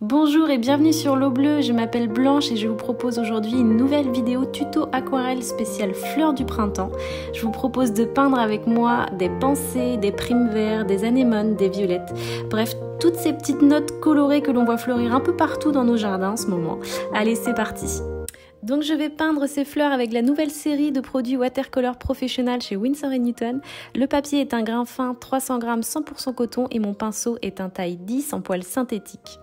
Bonjour et bienvenue sur l'eau bleue, je m'appelle Blanche et je vous propose aujourd'hui une nouvelle vidéo tuto aquarelle spéciale fleurs du printemps. Je vous propose de peindre avec moi des pensées, des primes verts, des anémones, des violettes, bref, toutes ces petites notes colorées que l'on voit fleurir un peu partout dans nos jardins en ce moment. Allez, c'est parti! Donc je vais peindre ces fleurs avec la nouvelle série de produits Watercolor Professional chez Winsor & Newton. Le papier est un grain fin 300 g 100% coton et mon pinceau est un taille 10 en poil synthétique.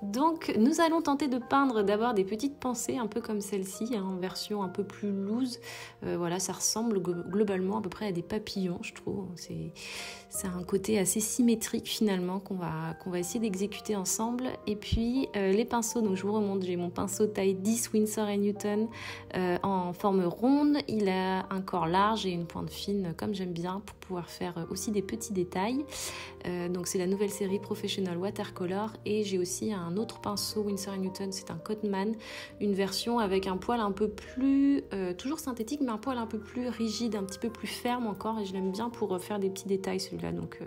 Donc nous allons tenter de peindre d'abord des petites pensées un peu comme celle-ci, en version un peu plus loose. Voilà, ça ressemble globalement à peu près à des papillons, je trouve. C'est un côté assez symétrique finalement qu'on va essayer d'exécuter ensemble. Et puis les pinceaux, donc je vous remonte, j'ai mon pinceau taille 10 Winsor & Newton en forme ronde. Il a un corps large et une pointe fine comme j'aime bien pour pouvoir faire aussi des petits détails. Donc c'est la nouvelle série Professional Watercolor et j'ai aussi un autre pinceau Winsor & Newton, c'est un Cotman, une version avec un poil un peu plus, toujours synthétique mais un poil un peu plus rigide, un petit peu plus ferme encore et je l'aime bien pour faire des petits détails celui-là, donc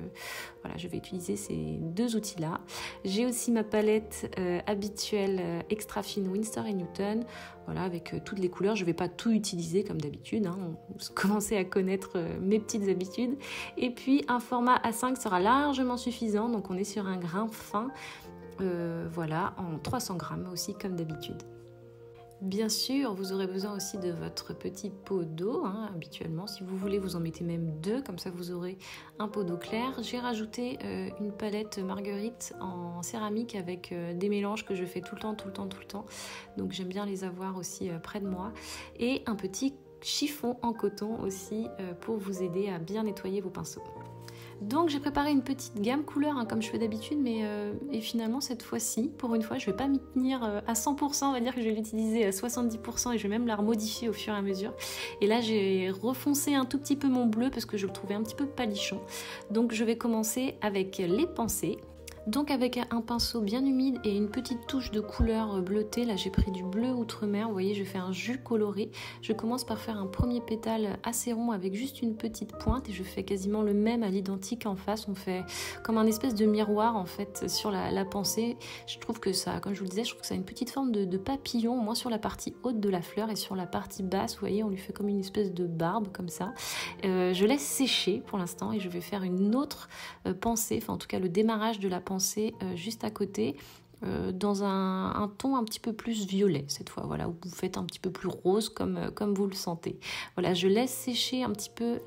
voilà, je vais utiliser ces deux outils-là. J'ai aussi ma palette habituelle extra fine Winsor & Newton, voilà, avec toutes les couleurs. Je ne vais pas tout utiliser comme d'habitude, hein. On commençait à connaître mes petites habitudes. Et puis un format A5 sera largement suffisant, donc on est sur un grain fin, voilà, en 300 g aussi comme d'habitude. Bien sûr, vous aurez besoin aussi de votre petit pot d'eau, hein, habituellement. Si vous voulez, vous en mettez même deux, comme ça vous aurez un pot d'eau claire. J'ai rajouté une palette Marguerite en céramique avec des mélanges que je fais tout le temps. Donc j'aime bien les avoir aussi près de moi. Et un petit chiffon en coton aussi pour vous aider à bien nettoyer vos pinceaux. Donc j'ai préparé une petite gamme couleur, hein, comme je fais d'habitude, mais et finalement cette fois-ci, pour une fois, je ne vais pas m'y tenir à 100%, on va dire que je vais l'utiliser à 70% et je vais même la remodifier au fur et à mesure. Et là j'ai refoncé un tout petit peu mon bleu parce que je le trouvais un petit peu palichon. Donc je vais commencer avec les pensées. Donc avec un pinceau bien humide et une petite touche de couleur bleutée, là j'ai pris du bleu outre-mer, vous voyez, je fais un jus coloré. Je commence par faire un premier pétale assez rond avec juste une petite pointe et je fais quasiment le même à l'identique en face. On fait comme un espèce de miroir en fait sur la pensée. Je trouve que ça, comme je vous le disais, je trouve que ça a une petite forme de papillon, au moins sur la partie haute de la fleur et sur la partie basse, vous voyez, on lui fait comme une espèce de barbe comme ça. Je laisse sécher pour l'instant et je vais faire une autre pensée, enfin en tout cas le démarrage de la pensée juste à côté dans un ton un petit peu plus violet cette fois, voilà, où vous faites un petit peu plus rose comme vous le sentez. Voilà, je laisse sécher un petit peu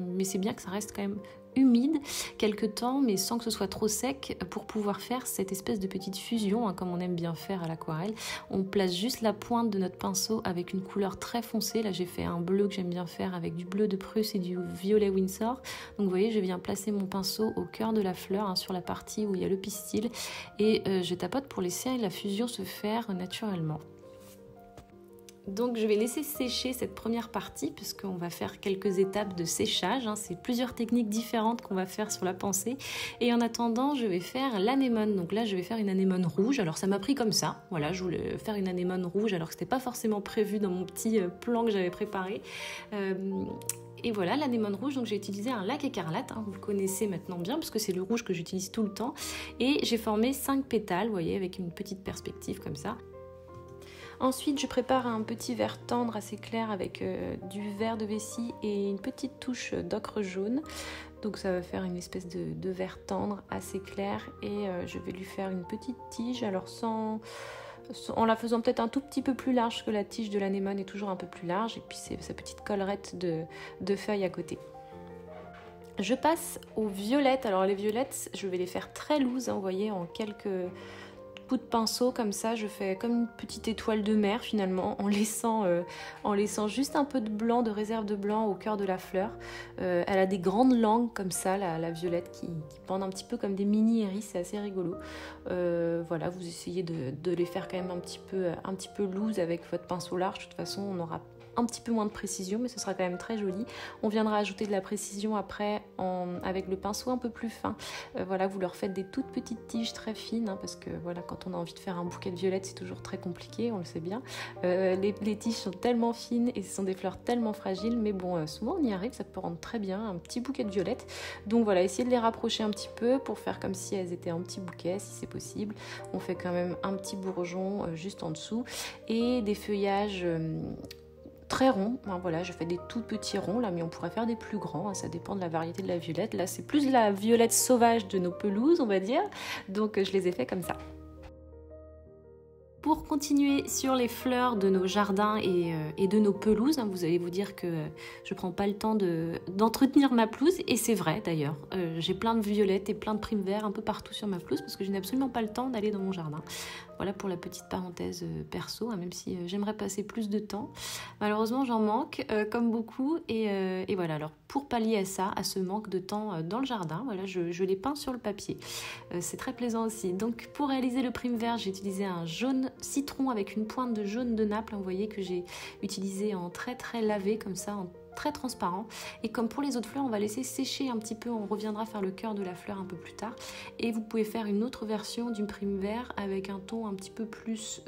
mais c'est bien que ça reste quand même humide quelque temps mais sans que ce soit trop sec pour pouvoir faire cette espèce de petite fusion, hein, comme on aime bien faire à l'aquarelle. On place juste la pointe de notre pinceau avec une couleur très foncée. Là j'ai fait un bleu que j'aime bien faire avec du bleu de Prusse et du violet Winsor. Donc vous voyez, je viens placer mon pinceau au cœur de la fleur, hein, sur la partie où il y a le pistil et je tapote pour laisser la fusion se faire naturellement. Donc je vais laisser sécher cette première partie puisqu'on va faire quelques étapes de séchage, hein. C'est plusieurs techniques différentes qu'on va faire sur la pensée. Et en attendant, je vais faire l'anémone. Donc là, je vais faire une anémone rouge. Alors ça m'a pris comme ça. Voilà, je voulais faire une anémone rouge alors que c'était pas forcément prévu dans mon petit plan que j'avais préparé. Et voilà, l'anémone rouge, donc j'ai utilisé un lac écarlate, hein, vous le connaissez maintenant bien parce que c'est le rouge que j'utilise tout le temps. Et j'ai formé 5 pétales, vous voyez, avec une petite perspective comme ça. Ensuite, je prépare un petit vert tendre assez clair avec du vert de vessie et une petite touche d'ocre jaune. Donc ça va faire une espèce de vert tendre assez clair et je vais lui faire une petite tige, alors en la faisant peut-être un tout petit peu plus large que la tige de l'anémone est toujours un peu plus large, et puis c'est sa petite collerette de feuilles à côté. Je passe aux violettes. Alors les violettes, je vais les faire très loose, hein, vous voyez, en quelques coups de pinceau comme ça. Je fais comme une petite étoile de mer finalement, en laissant juste un peu de blanc, de réserve de blanc au cœur de la fleur. Elle a des grandes langues comme ça, la violette, qui pendent un petit peu comme des mini iris, c'est assez rigolo. Voilà, vous essayez de les faire quand même un petit peu loose avec votre pinceau large. De toute façon, on n'aura un petit peu moins de précision, mais ce sera quand même très joli. On viendra ajouter de la précision après avec le pinceau un peu plus fin. Voilà, vous leur faites des toutes petites tiges très fines, hein, parce que voilà, quand on a envie de faire un bouquet de violettes, c'est toujours très compliqué, on le sait bien. Les tiges sont tellement fines et ce sont des fleurs tellement fragiles, mais bon, souvent on y arrive, ça peut rendre très bien un petit bouquet de violettes. Donc voilà, essayez de les rapprocher un petit peu pour faire comme si elles étaient un petit bouquet, si c'est possible. On fait quand même un petit bourgeon juste en dessous et des feuillages très ronds. Hein, voilà, je fais des tout petits ronds là, mais on pourrait faire des plus grands, hein, ça dépend de la variété de la violette. Là, c'est plus la violette sauvage de nos pelouses, on va dire, donc je les ai fait comme ça. Pour continuer sur les fleurs de nos jardins et de nos pelouses, hein, vous allez vous dire que je prends pas le temps d'entretenir ma pelouse, et c'est vrai d'ailleurs. J'ai plein de violettes et plein de primes verts un peu partout sur ma pelouse parce que je n'ai absolument pas le temps d'aller dans mon jardin. Voilà pour la petite parenthèse perso, hein, même si j'aimerais passer plus de temps. Malheureusement, j'en manque, comme beaucoup, et voilà. Alors pour pallier à ça, à ce manque de temps dans le jardin, voilà, je les peins sur le papier. C'est très plaisant aussi. Donc pour réaliser le prime vert, j'ai utilisé un jaune citron avec une pointe de jaune de Naples, vous voyez, que j'ai utilisé en très lavé comme ça, en très transparent. Et comme pour les autres fleurs, on va laisser sécher un petit peu, on reviendra faire le cœur de la fleur un peu plus tard. Et vous pouvez faire une autre version du prime vert avec un ton un petit peu plus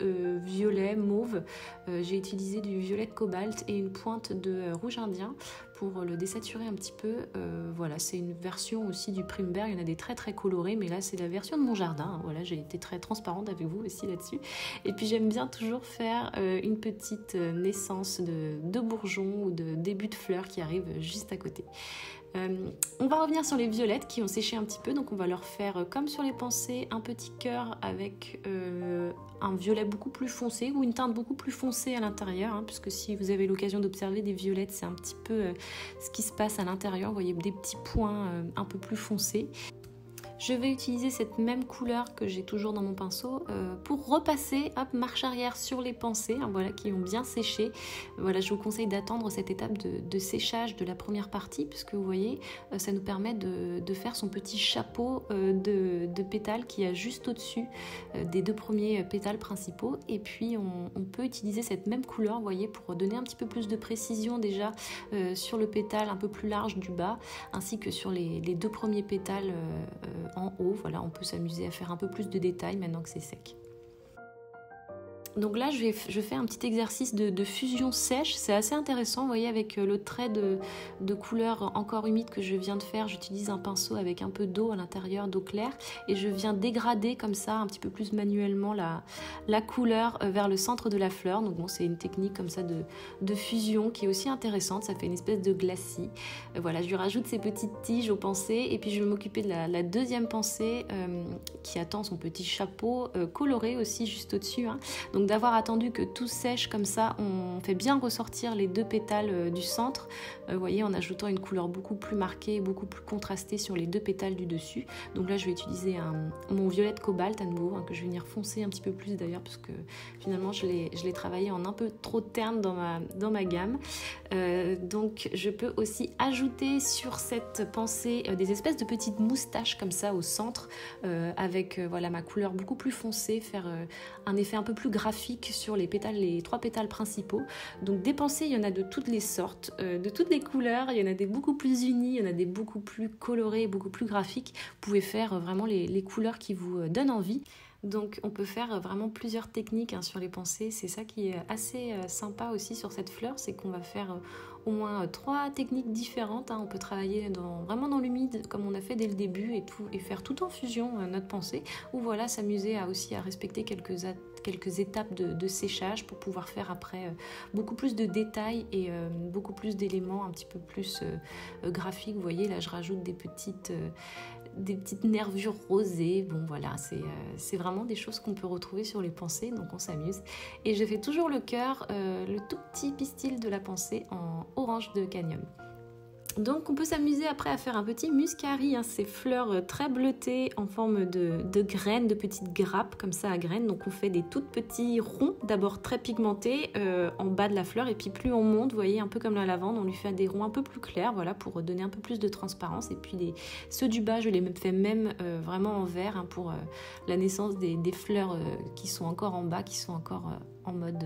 violet, mauve. J'ai utilisé du violet cobalt et une pointe de rouge indien pour le désaturer un petit peu. Voilà, c'est une version aussi du prime vert, il y en a des très colorés, mais là c'est la version de mon jardin. Voilà, j'ai été très transparente avec vous aussi là-dessus. Et puis j'aime bien toujours faire une petite naissance de bourgeons ou de début de fleurs qui arrivent juste à côté. On va revenir sur les violettes qui ont séché un petit peu, donc on va leur faire comme sur les pensées un petit cœur avec un violet beaucoup plus foncé ou une teinte beaucoup plus foncée à l'intérieur, hein, puisque si vous avez l'occasion d'observer des violettes, c'est un petit peu ce qui se passe à l'intérieur, vous voyez des petits points un peu plus foncés. Je vais utiliser cette même couleur que j'ai toujours dans mon pinceau pour repasser, hop, marche arrière sur les pensées, hein, voilà, qui ont bien séché. Voilà, je vous conseille d'attendre cette étape de séchage de la première partie, puisque vous voyez, ça nous permet de faire son petit chapeau de pétales qui a juste au-dessus des deux premiers pétales principaux. Et puis on peut utiliser cette même couleur, vous voyez, pour donner un petit peu plus de précision déjà sur le pétale un peu plus large du bas, ainsi que sur les deux premiers pétales en haut. Voilà, on peut s'amuser à faire un peu plus de détails maintenant que c'est sec. Donc là, je fais un petit exercice de fusion sèche, c'est assez intéressant, vous voyez, avec le trait de couleur encore humide que je viens de faire, j'utilise un pinceau avec un peu d'eau à l'intérieur, d'eau claire, et je viens dégrader comme ça un petit peu plus manuellement la couleur vers le centre de la fleur. Donc bon, c'est une technique comme ça de fusion qui est aussi intéressante, ça fait une espèce de glacis. Voilà, je lui rajoute ces petites tiges aux pensées, et puis je vais m'occuper de la deuxième pensée qui attend son petit chapeau coloré aussi juste au-dessus, hein. Donc d'avoir attendu que tout sèche comme ça, on fait bien ressortir les deux pétales du centre, vous voyez, en ajoutant une couleur beaucoup plus marquée, beaucoup plus contrastée sur les deux pétales du dessus. Donc là je vais utiliser mon violette cobalt à nouveau, hein, que je vais venir foncer un petit peu plus d'ailleurs, parce que finalement je l'ai travaillé en un peu trop terne dans ma gamme. Donc je peux aussi ajouter sur cette pensée des espèces de petites moustaches comme ça au centre, avec voilà, ma couleur beaucoup plus foncée, faire un effet un peu plus graphique sur les pétales, les trois pétales principaux. Donc des pensées, il y en a de toutes les sortes, de toutes les couleurs, il y en a des beaucoup plus unies, il y en a des beaucoup plus colorées, beaucoup plus graphiques. Vous pouvez faire vraiment les couleurs qui vous donnent envie. Donc on peut faire vraiment plusieurs techniques, hein, sur les pensées. C'est ça qui est assez sympa aussi sur cette fleur, c'est qu'on va faire au moins 3 techniques différentes, hein. On peut travailler vraiment dans l'humide comme on a fait dès le début et faire tout en fusion notre pensée, ou voilà, s'amuser aussi à respecter quelques étapes de séchage pour pouvoir faire après beaucoup plus de détails et beaucoup plus d'éléments un petit peu plus graphiques. Vous voyez, là je rajoute des petites nervures rosées. Bon voilà, c'est vraiment des choses qu'on peut retrouver sur les pensées, donc on s'amuse. Et je fais toujours le cœur, le tout petit pistil de la pensée en orange de cadmium. Donc on peut s'amuser après à faire un petit muscari, hein, ces fleurs très bleutées en forme de graines, de petites grappes comme ça à graines. Donc on fait des tout petits ronds, d'abord très pigmentés en bas de la fleur, et puis plus on monte, vous voyez, un peu comme la lavande, on lui fait des ronds un peu plus clairs, voilà, pour donner un peu plus de transparence. Et puis ceux du bas, je les fais même vraiment en vert, hein, pour la naissance des fleurs qui sont encore en bas, qui sont encore en mode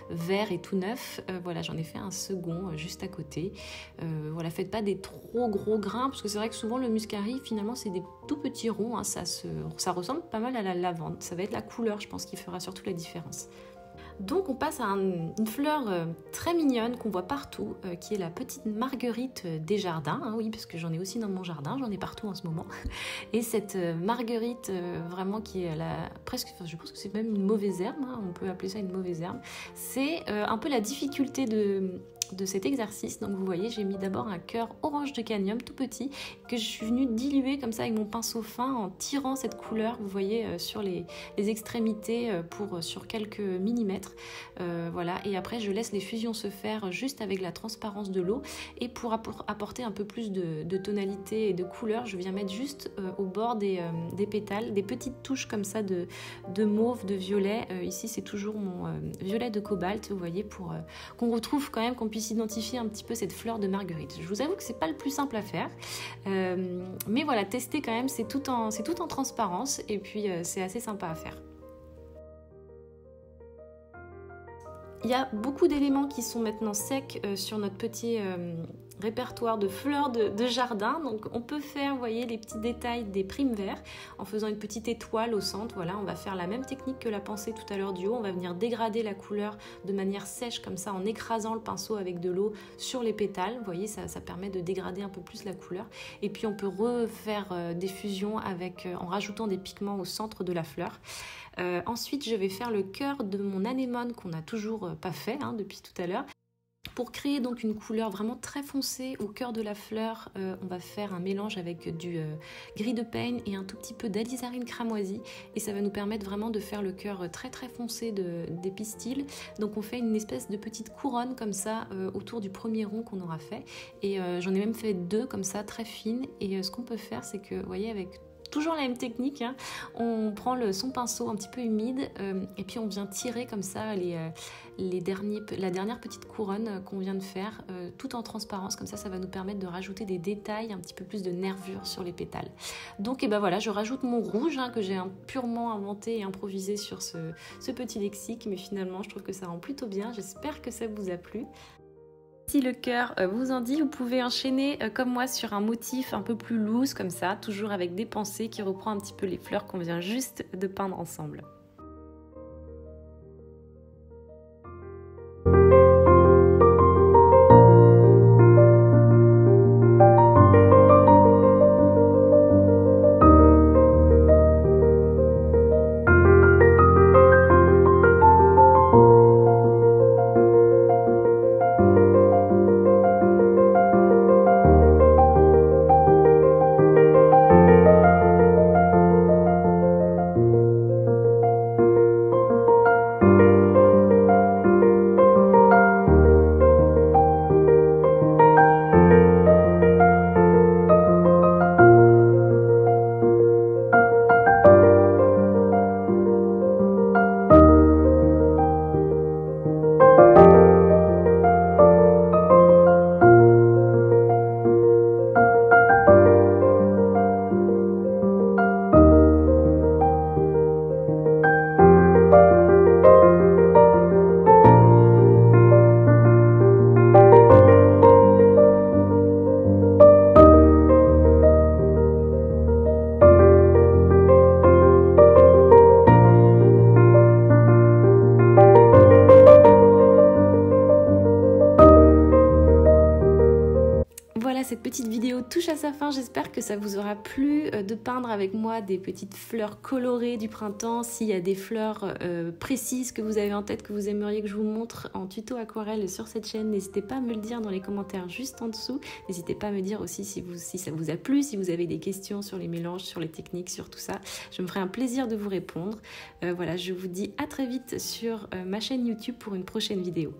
vert et tout neuf. Voilà, j'en ai fait un second juste à côté. Voilà, faites pas des trop gros grains, parce que c'est vrai que souvent le muscari, finalement, c'est des tout petits ronds, hein, ça ressemble pas mal à la lavande. Ça va être la couleur, je pense, qui fera surtout la différence. Donc on passe à une fleur très mignonne qu'on voit partout, qui est la petite marguerite des jardins, hein, oui, parce que j'en ai aussi dans mon jardin, j'en ai partout en ce moment. Et cette marguerite, vraiment qui est presque, je pense que c'est même une mauvaise herbe, hein, on peut appeler ça une mauvaise herbe, c'est un peu la difficulté de cet exercice. Donc vous voyez, j'ai mis d'abord un cœur orange de cadmium tout petit que je suis venue diluer comme ça avec mon pinceau fin en tirant cette couleur, vous voyez, sur les extrémités sur quelques millimètres. Voilà, et après je laisse les fusions se faire juste avec la transparence de l'eau, et pour apporter un peu plus de tonalité et de couleur, je viens mettre juste au bord des pétales des petites touches comme ça de mauve, de violet. Ici c'est toujours mon violet de cobalt, vous voyez, pour qu'on retrouve quand même, qu'on puisse identifier un petit peu cette fleur de marguerite. Je vous avoue que c'est pas le plus simple à faire, mais voilà, tester quand même, c'est tout en transparence, et puis c'est assez sympa à faire. Il y a beaucoup d'éléments qui sont maintenant secs sur notre petit répertoire de fleurs de jardin. Donc on peut faire, vous voyez, les petits détails des primes verts en faisant une petite étoile au centre. Voilà, on va faire la même technique que la pensée tout à l'heure du haut. On va venir dégrader la couleur de manière sèche comme ça, en écrasant le pinceau avec de l'eau sur les pétales. Vous voyez, ça permet de dégrader un peu plus la couleur. Et puis on peut refaire des fusions en rajoutant des pigments au centre de la fleur. Ensuite, je vais faire le cœur de mon anémone qu'on n'a toujours pas fait, hein, depuis tout à l'heure. Pour créer donc une couleur vraiment très foncée au cœur de la fleur, on va faire un mélange avec du gris de peigne et un tout petit peu d'alizarine cramoisie, et ça va nous permettre vraiment de faire le cœur très très foncé des pistils. Donc on fait une espèce de petite couronne comme ça autour du premier rond qu'on aura fait, et j'en ai même fait 2 comme ça très fines. Et ce qu'on peut faire, c'est que, vous voyez, avec toujours la même technique, hein, on prend son pinceau un petit peu humide et puis on vient tirer comme ça la dernière petite couronne qu'on vient de faire, tout en transparence. Comme ça va nous permettre de rajouter des détails, un petit peu plus de nervure sur les pétales. Donc et ben voilà, je rajoute mon rouge, hein, que j'ai purement inventé et improvisé sur ce petit lexique, mais finalement je trouve que ça rend plutôt bien. J'espère que ça vous a plu. Si le cœur vous en dit, vous pouvez enchaîner comme moi sur un motif un peu plus loose comme ça, toujours avec des pensées, qui reprend un petit peu les fleurs qu'on vient juste de peindre ensemble. Cette petite vidéo touche à sa fin, j'espère que ça vous aura plu de peindre avec moi des petites fleurs colorées du printemps. S'il y a des fleurs précises que vous avez en tête, que vous aimeriez que je vous montre en tuto aquarelle sur cette chaîne, n'hésitez pas à me le dire dans les commentaires juste en dessous. N'hésitez pas à me dire aussi si ça vous a plu, si vous avez des questions sur les mélanges, sur les techniques, sur tout ça. Je me ferai un plaisir de vous répondre. Voilà, je vous dis à très vite sur ma chaîne YouTube pour une prochaine vidéo.